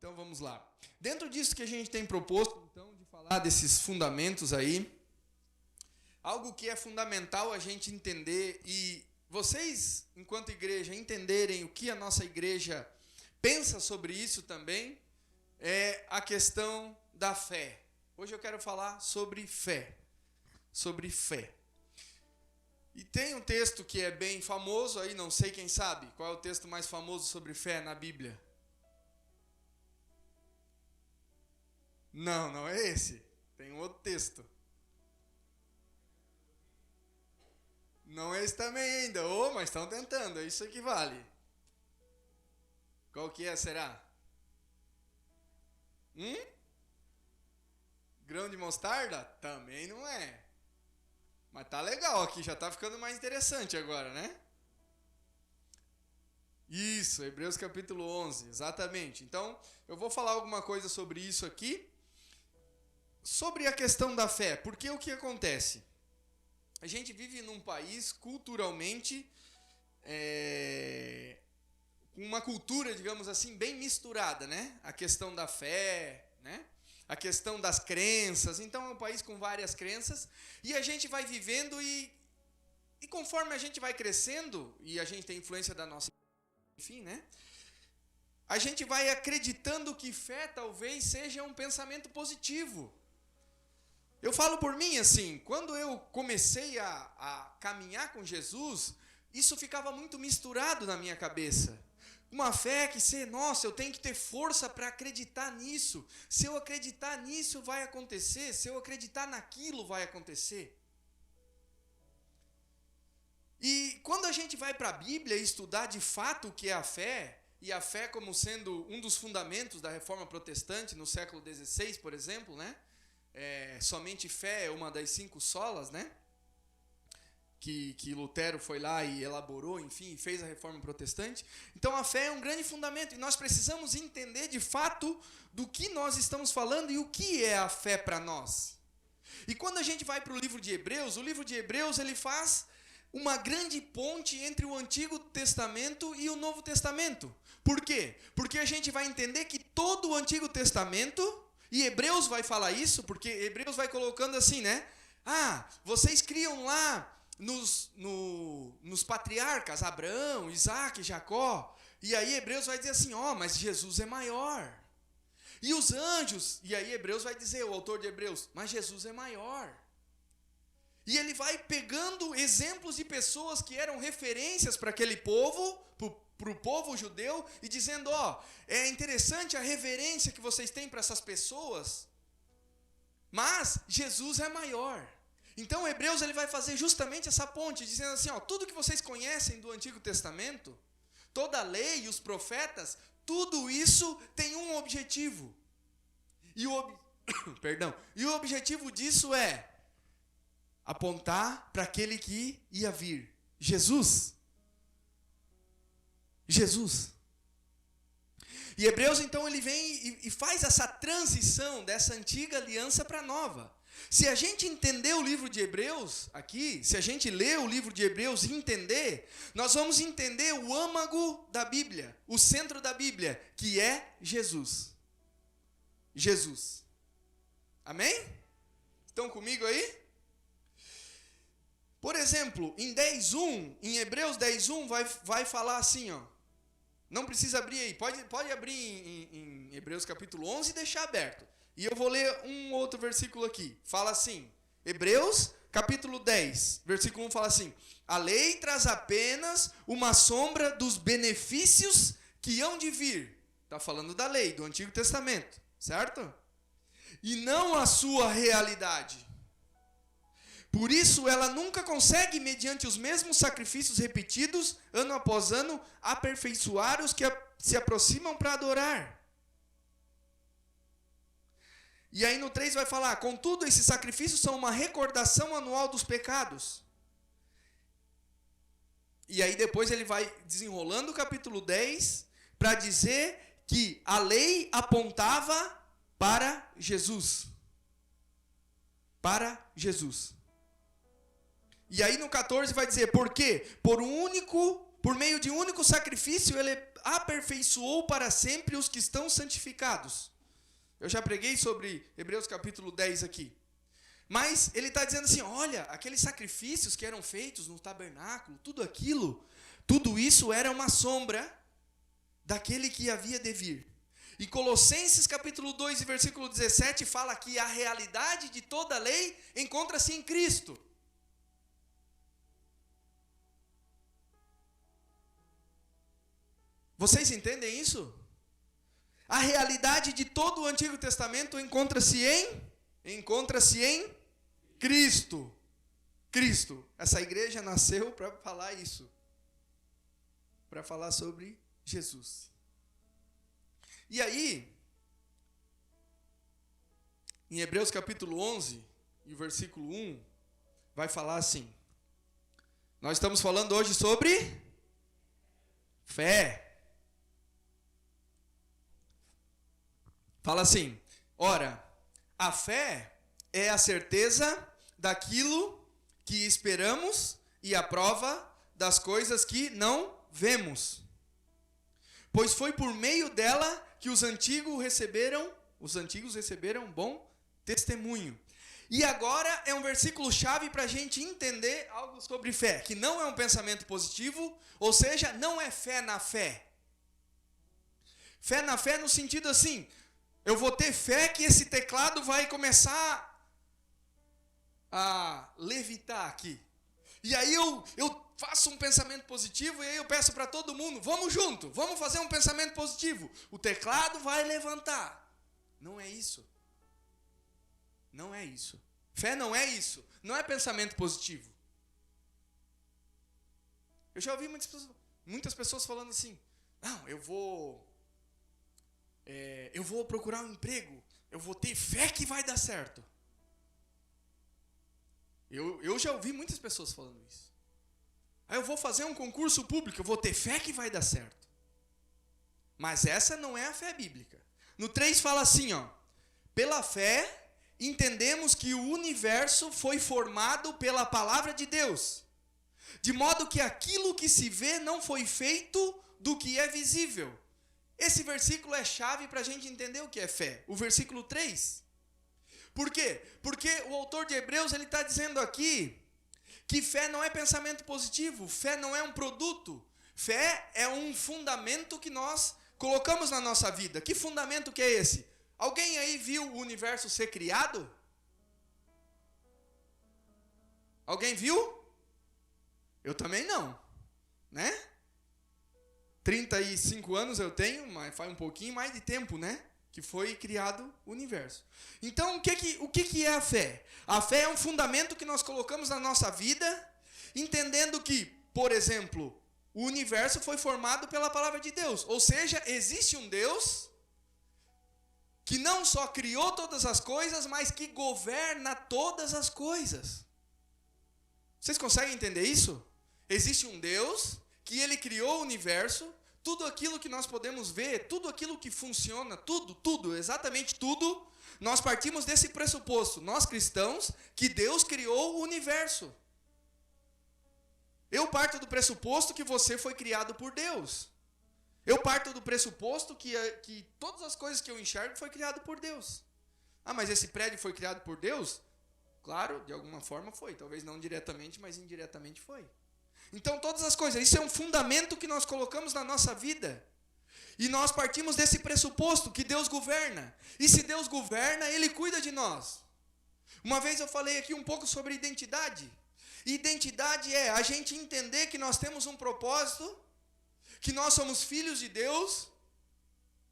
Então vamos lá. Dentro disso que a gente tem proposto, então, de falar desses fundamentos aí, algo que é fundamental a gente entender e vocês, enquanto igreja, entenderem o que a nossa igreja pensa sobre isso também, é a questão da fé. Hoje eu quero falar sobre fé. Sobre fé. E tem um texto que é bem famoso aí, não sei quem sabe. Qual é o texto mais famoso sobre fé na Bíblia? Não é esse. Tem um outro texto. Não é esse também ainda. Mas estão tentando, é isso que vale. Qual que é, será? Grão de mostarda? Também não é. Mas tá legal aqui, já tá ficando mais interessante agora, né? Isso, Hebreus capítulo 11, exatamente. Então, eu vou falar alguma coisa sobre isso aqui. Sobre a questão da fé, porque o que acontece? A gente vive num país culturalmente, com uma cultura, digamos assim, bem misturada, né? A questão da fé, né? A questão das crenças. Então, é um país com várias crenças. E a gente vai vivendo e conforme a gente vai crescendo, e a gente tem influência da nossa... Enfim, né? A gente vai acreditando que fé talvez seja um pensamento positivo. Eu falo por mim assim, quando eu comecei a caminhar com Jesus, isso ficava muito misturado na minha cabeça. Uma fé que, nossa, eu tenho que ter força para acreditar nisso. Se eu acreditar nisso, vai acontecer. Se eu acreditar naquilo, vai acontecer. E quando a gente vai para a Bíblia estudar de fato o que é a fé, e a fé como sendo um dos fundamentos da Reforma Protestante no século XVI, por exemplo, né? Somente fé é uma das 5 solas, né? Que Lutero foi lá e elaborou, enfim, fez a Reforma Protestante. Então a fé é um grande fundamento e nós precisamos entender de fato do que nós estamos falando e o que é a fé para nós. E quando a gente vai para o livro de Hebreus, ele faz uma grande ponte entre o Antigo Testamento e o Novo Testamento. Por quê? Porque a gente vai entender que todo o Antigo Testamento, e Hebreus vai falar isso, porque Hebreus vai colocando assim, né? Vocês criam lá nos patriarcas, Abraão, Isaac, Jacó. E aí Hebreus vai dizer assim, mas Jesus é maior. E os anjos, e aí Hebreus vai dizer, o autor de Hebreus, mas Jesus é maior. E ele vai pegando exemplos de pessoas que eram referências para aquele povo, para o povo judeu, e dizendo, é interessante a reverência que vocês têm para essas pessoas, mas Jesus é maior. Então, Hebreus ele vai fazer justamente essa ponte, dizendo assim, tudo que vocês conhecem do Antigo Testamento, toda a lei e os profetas, tudo isso tem um objetivo. E o objetivo disso é apontar para aquele que ia vir, Jesus. E Hebreus, então, ele vem e faz essa transição dessa antiga aliança para a nova. Se a gente entender o livro de Hebreus aqui, se a gente ler o livro de Hebreus e entender, nós vamos entender o âmago da Bíblia, o centro da Bíblia, que é Jesus. Jesus. Amém? Estão comigo aí? Por exemplo, em Hebreus 10:1 vai falar assim, não precisa abrir aí, pode abrir em Hebreus capítulo 11 e deixar aberto. E eu vou ler um outro versículo aqui. Fala assim, Hebreus capítulo 10, versículo 1 fala assim, a lei traz apenas uma sombra dos benefícios que hão de vir. Está falando da lei, do Antigo Testamento, certo? E não a sua realidade. Por isso, ela nunca consegue, mediante os mesmos sacrifícios repetidos, ano após ano, aperfeiçoar os que se aproximam para adorar. E aí no 3 vai falar, contudo, esses sacrifícios são uma recordação anual dos pecados. E aí depois ele vai desenrolando o capítulo 10, para dizer que a lei apontava para Jesus. Para Jesus. E aí no 14 vai dizer, por quê? Por meio de um único sacrifício, ele aperfeiçoou para sempre os que estão santificados. Eu já preguei sobre Hebreus capítulo 10 aqui. Mas ele está dizendo assim, olha, aqueles sacrifícios que eram feitos no tabernáculo, tudo aquilo, tudo isso era uma sombra daquele que havia de vir. E Colossenses capítulo 2 e versículo 17 fala que a realidade de toda a lei encontra-se em Cristo. Vocês entendem isso? A realidade de todo o Antigo Testamento encontra-se em Cristo. Cristo. Essa igreja nasceu para falar isso. Para falar sobre Jesus. E aí, em Hebreus capítulo 11, e versículo 1, vai falar assim. Nós estamos falando hoje sobre fé. Fala assim, ora, a fé é a certeza daquilo que esperamos e a prova das coisas que não vemos. Pois foi por meio dela que os antigos receberam bom testemunho. E agora é um versículo chave para a gente entender algo sobre fé, que não é um pensamento positivo, ou seja, não é fé na fé. Fé na fé no sentido assim, eu vou ter fé que esse teclado vai começar a levitar aqui. E aí eu faço um pensamento positivo e aí eu peço para todo mundo, vamos junto, vamos fazer um pensamento positivo. O teclado vai levantar. Não é isso. Não é isso. Fé não é isso. Não é pensamento positivo. Eu já ouvi muitas pessoas falando assim, não, eu vou procurar um emprego, eu vou ter fé que vai dar certo. Eu já ouvi muitas pessoas falando isso. Aí eu vou fazer um concurso público, eu vou ter fé que vai dar certo. Mas essa não é a fé bíblica. No 3 fala assim, ó, pela fé entendemos que o universo foi formado pela palavra de Deus, de modo que aquilo que se vê não foi feito do que é visível. Esse versículo é chave para a gente entender o que é fé. O versículo 3. Por quê? Porque o autor de Hebreus ele está dizendo aqui que fé não é pensamento positivo, fé não é um produto, fé é um fundamento que nós colocamos na nossa vida. Que fundamento que é esse? Alguém aí viu o universo ser criado? Alguém viu? Eu também não, né? 35 anos eu tenho, mas faz um pouquinho mais de tempo, né? Que foi criado o universo. Então, o que é a fé? A fé é um fundamento que nós colocamos na nossa vida, entendendo que, por exemplo, o universo foi formado pela palavra de Deus. Ou seja, existe um Deus que não só criou todas as coisas, mas que governa todas as coisas. Vocês conseguem entender isso? Existe um Deus que ele criou o universo, tudo aquilo que nós podemos ver, tudo aquilo que funciona, tudo, exatamente tudo, nós partimos desse pressuposto, nós cristãos, que Deus criou o universo. Eu parto do pressuposto que você foi criado por Deus. Eu parto do pressuposto que todas as coisas que eu enxergo foi criado por Deus. Ah, mas esse prédio foi criado por Deus? Claro, de alguma forma foi, talvez não diretamente, mas indiretamente foi. Então, todas as coisas, isso é um fundamento que nós colocamos na nossa vida. E nós partimos desse pressuposto que Deus governa. E se Deus governa, Ele cuida de nós. Uma vez eu falei aqui um pouco sobre identidade. Identidade é a gente entender que nós temos um propósito, que nós somos filhos de Deus,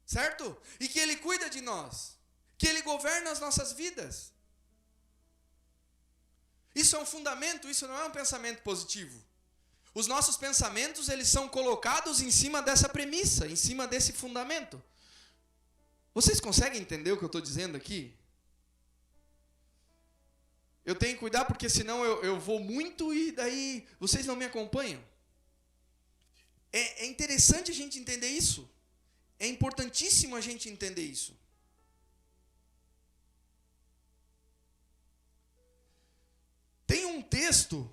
certo? E que Ele cuida de nós, que Ele governa as nossas vidas. Isso é um fundamento, isso não é um pensamento positivo. Os nossos pensamentos, eles são colocados em cima dessa premissa, em cima desse fundamento. Vocês conseguem entender o que eu estou dizendo aqui? Eu tenho que cuidar porque senão eu vou muito e daí vocês não me acompanham. É interessante a gente entender isso. É importantíssimo a gente entender isso. Tem um texto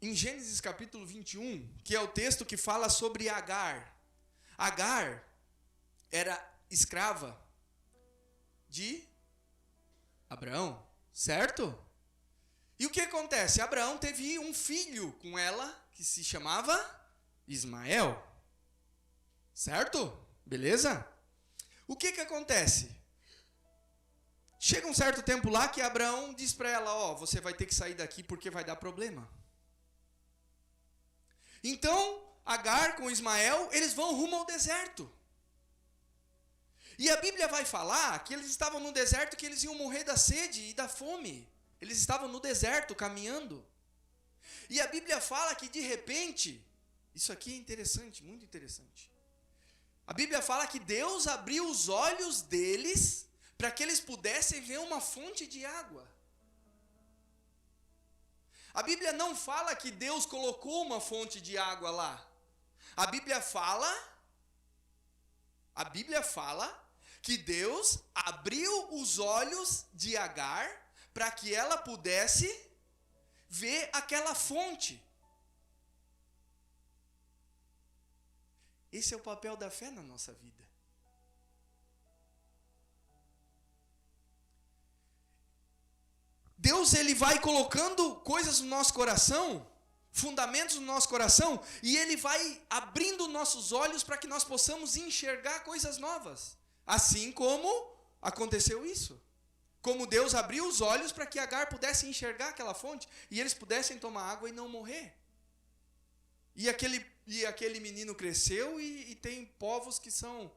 em Gênesis capítulo 21, que é o texto que fala sobre Agar. Agar era escrava de Abraão, certo? E o que acontece? Abraão teve um filho com ela que se chamava Ismael, certo? Beleza? O que acontece? Chega um certo tempo lá que Abraão diz para ela, ó, você vai ter que sair daqui porque vai dar problema. Então, Agar com Ismael, eles vão rumo ao deserto. E a Bíblia vai falar que eles estavam no deserto, que eles iam morrer da sede e da fome. Eles estavam no deserto, caminhando. E a Bíblia fala que de repente, isso aqui é interessante, muito interessante. A Bíblia fala que Deus abriu os olhos deles para que eles pudessem ver uma fonte de água. A Bíblia não fala que Deus colocou uma fonte de água lá. A Bíblia fala que Deus abriu os olhos de Agar para que ela pudesse ver aquela fonte. Esse é o papel da fé na nossa vida. Deus, ele vai colocando coisas no nosso coração, fundamentos no nosso coração, e ele vai abrindo nossos olhos para que nós possamos enxergar coisas novas. Assim como aconteceu isso. Como Deus abriu os olhos para que Agar pudesse enxergar aquela fonte, e eles pudessem tomar água e não morrer. E aquele menino cresceu e tem povos que são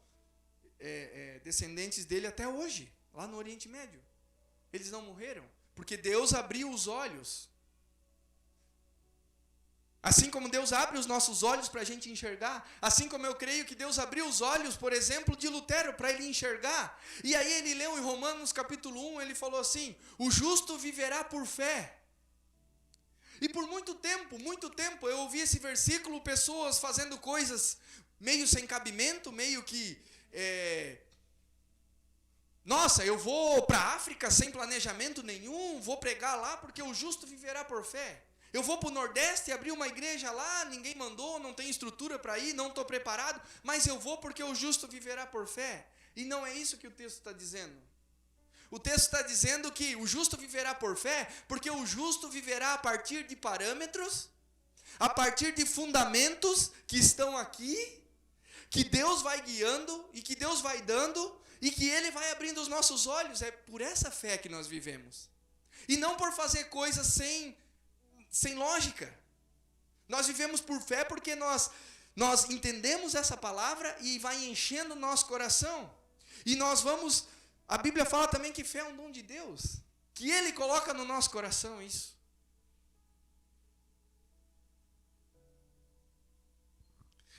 descendentes dele até hoje, lá no Oriente Médio. Eles não morreram, porque Deus abriu os olhos. Assim como Deus abre os nossos olhos para a gente enxergar, assim como eu creio que Deus abriu os olhos, por exemplo, de Lutero, para ele enxergar. E aí ele leu em Romanos capítulo 1, ele falou assim, o justo viverá por fé. E por muito tempo, eu ouvi esse versículo, pessoas fazendo coisas meio sem cabimento, meio que... Nossa, eu vou para a África sem planejamento nenhum, vou pregar lá porque o justo viverá por fé. Eu vou para o Nordeste e abrir uma igreja lá, ninguém mandou, não tem estrutura para ir, não estou preparado, mas eu vou porque o justo viverá por fé. E não é isso que o texto está dizendo. O texto está dizendo que o justo viverá por fé, porque o justo viverá a partir de parâmetros, a partir de fundamentos que estão aqui, que Deus vai guiando e que Deus vai dando, e que Ele vai abrindo os nossos olhos. É por essa fé que nós vivemos. E não por fazer coisas sem lógica. Nós vivemos por fé porque nós entendemos essa palavra e vai enchendo o nosso coração. E nós vamos... A Bíblia fala também que fé é um dom de Deus. Que Ele coloca no nosso coração isso.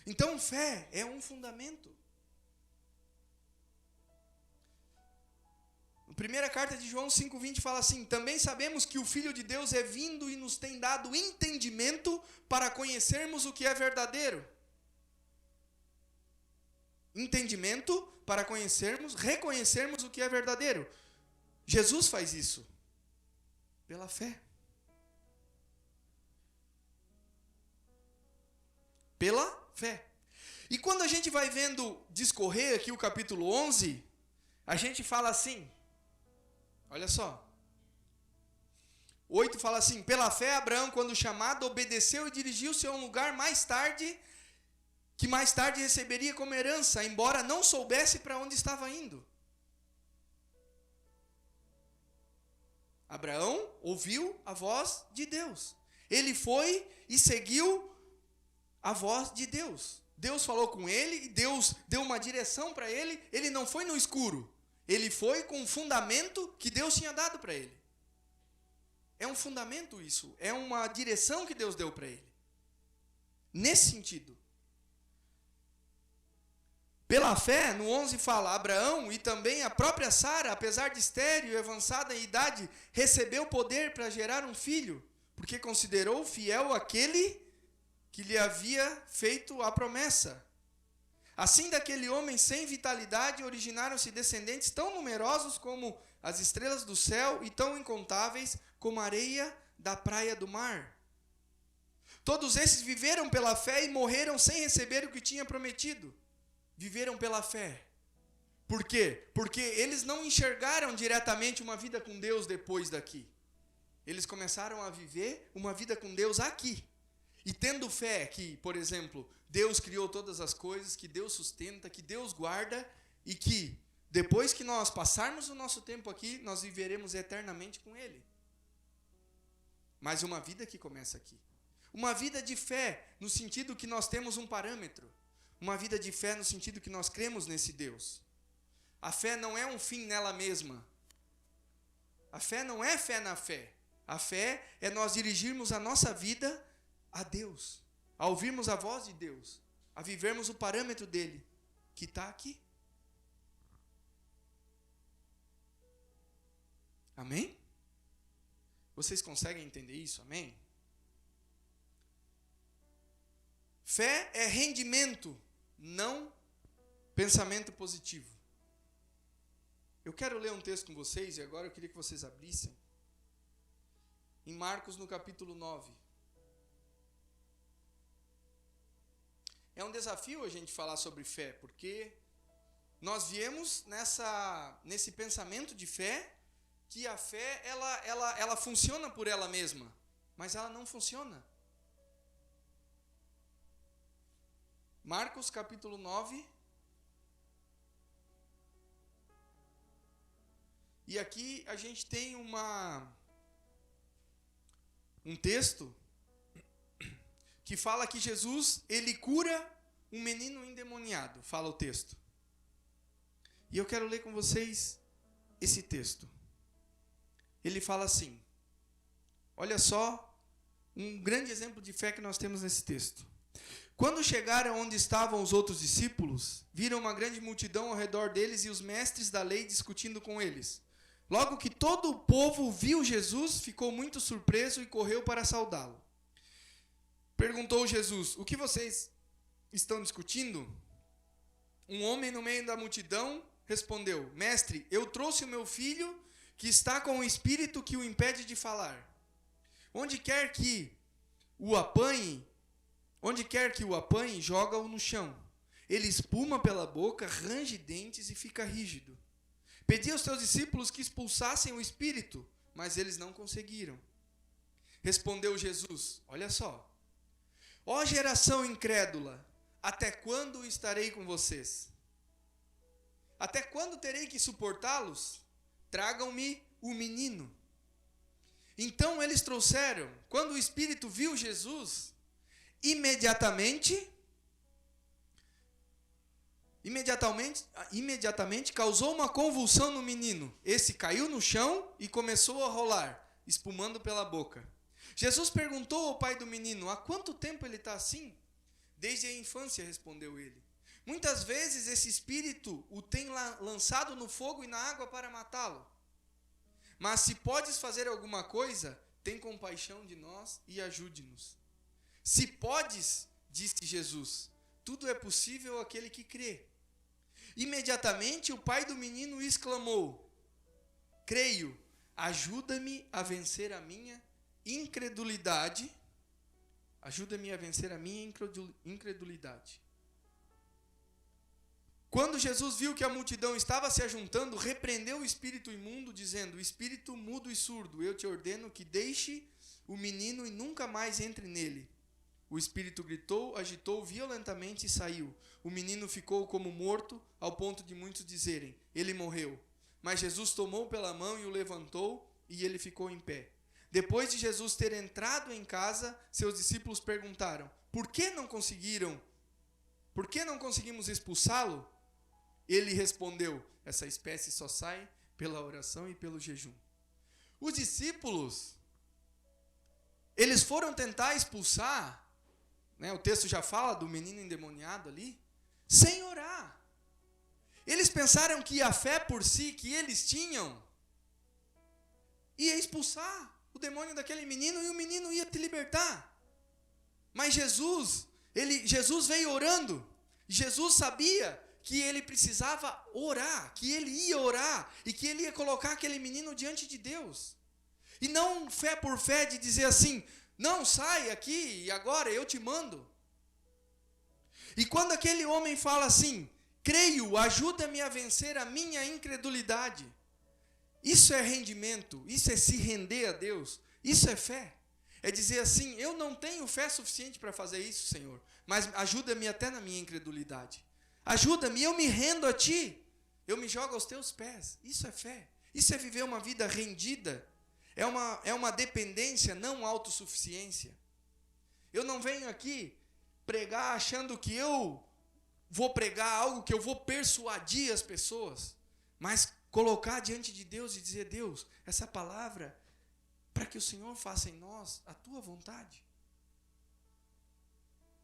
Então, fé é um fundamento. Primeira carta de João 5,20 fala assim, também sabemos que o Filho de Deus é vindo e nos tem dado entendimento para conhecermos o que é verdadeiro. Entendimento para reconhecermos o que é verdadeiro. Jesus faz isso pela fé. Pela fé. E quando a gente vai vendo discorrer aqui o capítulo 11, a gente fala assim, olha só. 8 fala assim, pela fé Abraão, quando chamado, obedeceu e dirigiu-se a um lugar que mais tarde receberia como herança, embora não soubesse para onde estava indo. Abraão ouviu a voz de Deus. Ele foi e seguiu a voz de Deus. Deus falou com ele, e Deus deu uma direção para ele. Ele não foi no escuro. Ele foi com um fundamento que Deus tinha dado para ele. É um fundamento isso. É uma direção que Deus deu para ele. Nesse sentido. Pela fé, no 11 fala, Abraão e também a própria Sara, apesar de estéril e avançada em idade, recebeu poder para gerar um filho, porque considerou fiel aquele que lhe havia feito a promessa. Assim, daquele homem sem vitalidade, originaram-se descendentes tão numerosos como as estrelas do céu e tão incontáveis como a areia da praia do mar. Todos esses viveram pela fé e morreram sem receber o que tinha prometido. viveram pela fé. Por quê? Porque eles não enxergaram diretamente uma vida com Deus depois daqui. Eles começaram a viver uma vida com Deus aqui. E tendo fé que, por exemplo, Deus criou todas as coisas, que Deus sustenta, que Deus guarda e que depois que nós passarmos o nosso tempo aqui, nós viveremos eternamente com Ele. Mas uma vida que começa aqui. Uma vida de fé, no sentido que nós temos um parâmetro. Uma vida de fé no sentido que nós cremos nesse Deus. A fé não é um fim nela mesma. A fé não é fé na fé. A fé é nós dirigirmos a nossa vida a Deus. A ouvirmos a voz de Deus. A vivermos o parâmetro dele, que está aqui. Amém? Vocês conseguem entender isso? Amém? Fé é rendimento, não pensamento positivo. Eu quero ler um texto com vocês e agora eu queria que vocês abrissem. Em Marcos, no capítulo 9. É um desafio a gente falar sobre fé, porque nós viemos nesse pensamento de fé, que a fé ela funciona por ela mesma, mas ela não funciona. Marcos capítulo 9. E aqui a gente tem um texto que fala que Jesus, ele cura um menino endemoniado, fala o texto. E eu quero ler com vocês esse texto. Ele fala assim, olha só, um grande exemplo de fé que nós temos nesse texto. Quando chegaram onde estavam os outros discípulos, viram uma grande multidão ao redor deles e os mestres da lei discutindo com eles. Logo que todo o povo viu Jesus, ficou muito surpreso e correu para saudá-lo. Perguntou Jesus, o que vocês estão discutindo? Um homem no meio da multidão respondeu, mestre, eu trouxe o meu filho que está com o espírito que o impede de falar. Onde quer que o apanhe, joga-o no chão. Ele espuma pela boca, range dentes e fica rígido. Pedi aos teus discípulos que expulsassem o espírito, mas eles não conseguiram. Respondeu Jesus, olha só. Ó geração incrédula, até quando estarei com vocês? Até quando terei que suportá-los? Tragam-me o menino. Então eles trouxeram, quando o espírito viu Jesus, imediatamente causou uma convulsão no menino. Esse caiu no chão e começou a rolar, espumando pela boca. Jesus perguntou ao pai do menino, há quanto tempo ele está assim? Desde a infância, respondeu ele. Muitas vezes esse espírito o tem lançado no fogo e na água para matá-lo. Mas se podes fazer alguma coisa, tem compaixão de nós e ajude-nos. Se podes, disse Jesus, tudo é possível àquele que crê. Imediatamente o pai do menino exclamou, creio, ajuda-me a vencer a minha incredulidade. Ajuda-me a vencer a minha incredulidade. Quando Jesus viu que a multidão estava se ajuntando, repreendeu o espírito imundo, dizendo, espírito mudo e surdo, eu te ordeno que deixe o menino e nunca mais entre nele. O espírito gritou, agitou violentamente e saiu. O menino ficou como morto, ao ponto de muitos dizerem, ele morreu. Mas Jesus tomou pela mão e o levantou, e ele ficou em pé. Depois de Jesus ter entrado em casa, seus discípulos perguntaram, por que não conseguimos expulsá-lo? Ele respondeu, essa espécie só sai pela oração e pelo jejum. Os discípulos, eles foram tentar expulsar, o texto já fala do menino endemoniado ali, sem orar. Eles pensaram que a fé por si que eles tinham ia expulsar o demônio daquele menino e o menino ia te libertar. Mas Jesus veio orando. Jesus sabia que ele precisava orar, que ele ia orar e que ele ia colocar aquele menino diante de Deus. E não fé por fé de dizer assim, não, sai aqui e agora eu te mando. E quando aquele homem fala assim, Creio, ajuda-me a vencer a minha incredulidade. Isso é rendimento, isso é se render a Deus, isso é fé. É dizer assim, eu não tenho fé suficiente para fazer isso, Senhor, mas ajuda-me até na minha incredulidade. Ajuda-me, eu me rendo a Ti, eu me jogo aos Teus pés. Isso é fé, isso é viver uma vida rendida, é uma dependência, não autossuficiência. Eu não venho aqui pregar achando que eu vou pregar algo que eu vou persuadir as pessoas, mas colocar diante de Deus e dizer, Deus, essa palavra, para que o Senhor faça em nós a Tua vontade.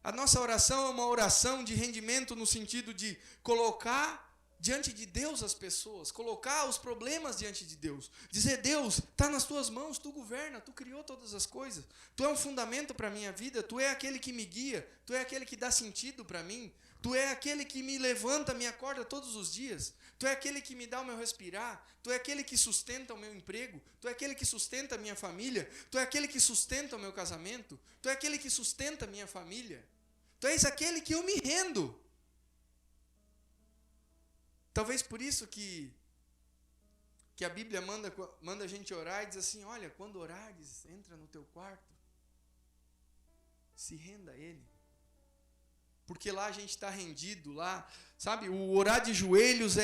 A nossa oração é uma oração de rendimento no sentido de colocar diante de Deus as pessoas, colocar os problemas diante de Deus, dizer, Deus, está nas Tuas mãos, Tu governa, Tu criou todas as coisas, Tu é um fundamento para a minha vida, Tu é aquele que me guia, Tu é aquele que dá sentido para mim, Tu é aquele que me levanta, me acorda todos os dias, Tu é aquele que me dá o meu respirar, Tu é aquele que sustenta o meu emprego, Tu é aquele que sustenta a minha família, Tu é aquele que sustenta o meu casamento, Tu é aquele que sustenta a minha família, Tu és aquele que eu me rendo. Talvez por isso que a Bíblia manda a gente orar e diz assim, olha, quando orares, entra no teu quarto, se renda a Ele. Porque lá a gente está rendido, lá, sabe, o orar de joelhos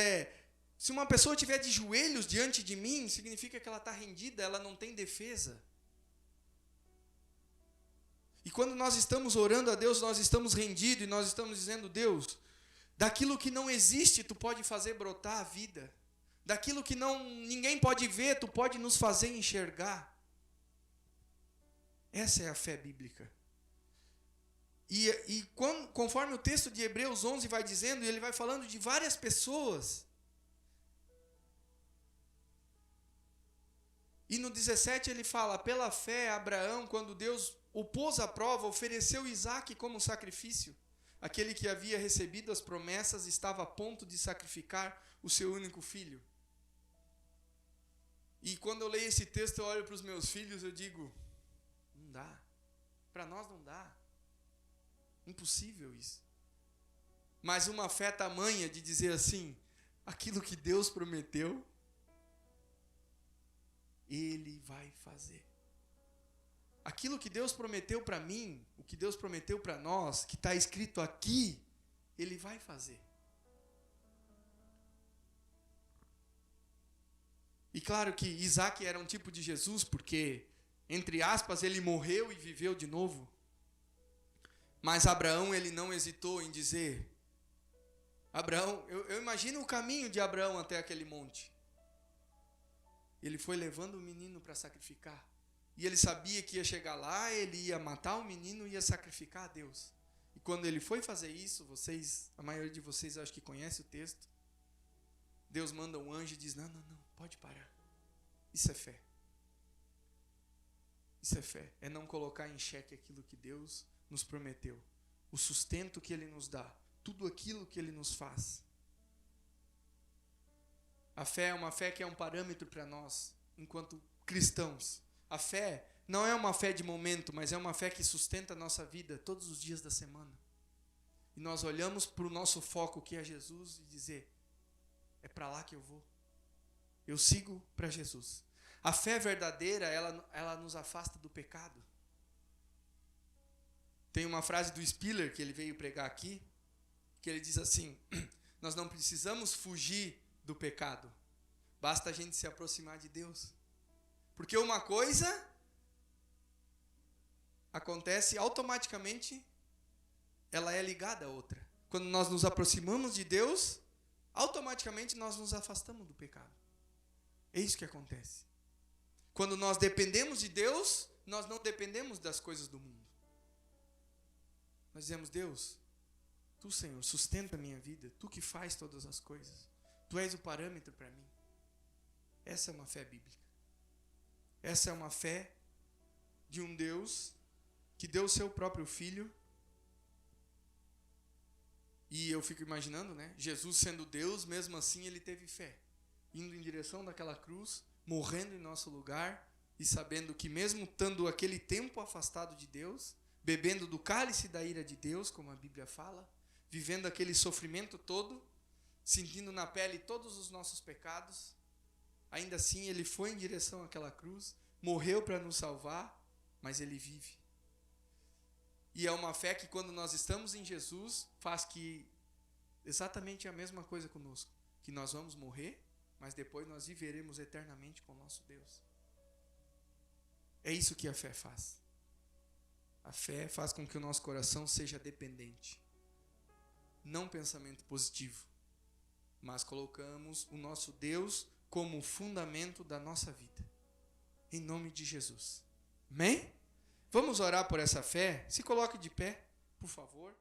se uma pessoa estiver de joelhos diante de mim, significa que ela está rendida, ela não tem defesa. E quando nós estamos orando a Deus, nós estamos rendidos e nós estamos dizendo, Deus, daquilo que não existe, Tu pode fazer brotar a vida. Daquilo que ninguém pode ver, Tu pode nos fazer enxergar. Essa é a fé bíblica. E conforme o texto de Hebreus 11 vai dizendo, ele vai falando de várias pessoas. E no 17 ele fala, pela fé, Abraão, quando Deus o pôs à prova, ofereceu Isaque como sacrifício. Aquele que havia recebido as promessas estava a ponto de sacrificar o seu único filho. E quando eu leio esse texto, eu olho para os meus filhos, eu digo, não dá. Para nós não dá. Impossível isso. Mas uma fé tamanha de dizer assim, aquilo que Deus prometeu, Ele vai fazer. Aquilo que Deus prometeu para mim, o que Deus prometeu para nós, que está escrito aqui, Ele vai fazer. E claro que Isaque era um tipo de Jesus, porque, entre aspas, ele morreu e viveu de novo. Mas Abraão, ele não hesitou em dizer, Abraão, eu imagino o caminho de Abraão até aquele monte. Ele foi levando o menino para sacrificar. E ele sabia que ia chegar lá, ele ia matar o menino e ia sacrificar a Deus. E quando ele foi fazer isso, a maioria de vocês acho que conhece o texto, Deus manda um anjo e diz, não, pode parar. Isso é fé. Isso é fé. É não colocar em xeque aquilo que Deus nos prometeu. O sustento que Ele nos dá. Tudo aquilo que Ele nos faz. A fé é uma fé que é um parâmetro para nós, enquanto cristãos. A fé não é uma fé de momento, mas é uma fé que sustenta a nossa vida todos os dias da semana. E nós olhamos para o nosso foco, que é Jesus, e dizer, é para lá que eu vou. Eu sigo para Jesus. A fé verdadeira, ela nos afasta do pecado. Tem uma frase do Spiller, que ele veio pregar aqui, que ele diz assim, nós não precisamos fugir do pecado, basta a gente se aproximar de Deus. Porque uma coisa acontece automaticamente, ela é ligada à outra. Quando nós nos aproximamos de Deus, automaticamente nós nos afastamos do pecado. É isso que acontece. Quando nós dependemos de Deus, nós não dependemos das coisas do mundo. Nós dizemos, Deus, Tu, Senhor, sustenta a minha vida, Tu que faz todas as coisas. Tu és o parâmetro para mim. Essa é uma fé bíblica. Essa é uma fé de um Deus que deu o seu próprio Filho. E eu fico imaginando, né? Jesus sendo Deus, mesmo assim Ele teve fé. Indo em direção daquela cruz, morrendo em nosso lugar, e sabendo que mesmo estando aquele tempo afastado de Deus, bebendo do cálice da ira de Deus, como a Bíblia fala, vivendo aquele sofrimento todo, sentindo na pele todos os nossos pecados. Ainda assim, ele foi em direção àquela cruz, morreu para nos salvar, mas ele vive. E é uma fé que, quando nós estamos em Jesus, faz que exatamente a mesma coisa conosco, que nós vamos morrer, mas depois nós viveremos eternamente com o nosso Deus. É isso que a fé faz. A fé faz com que o nosso coração seja dependente. Não pensamento positivo, mas colocamos o nosso Deus como fundamento da nossa vida. Em nome de Jesus. Amém? Vamos orar por essa fé? Se coloque de pé, por favor.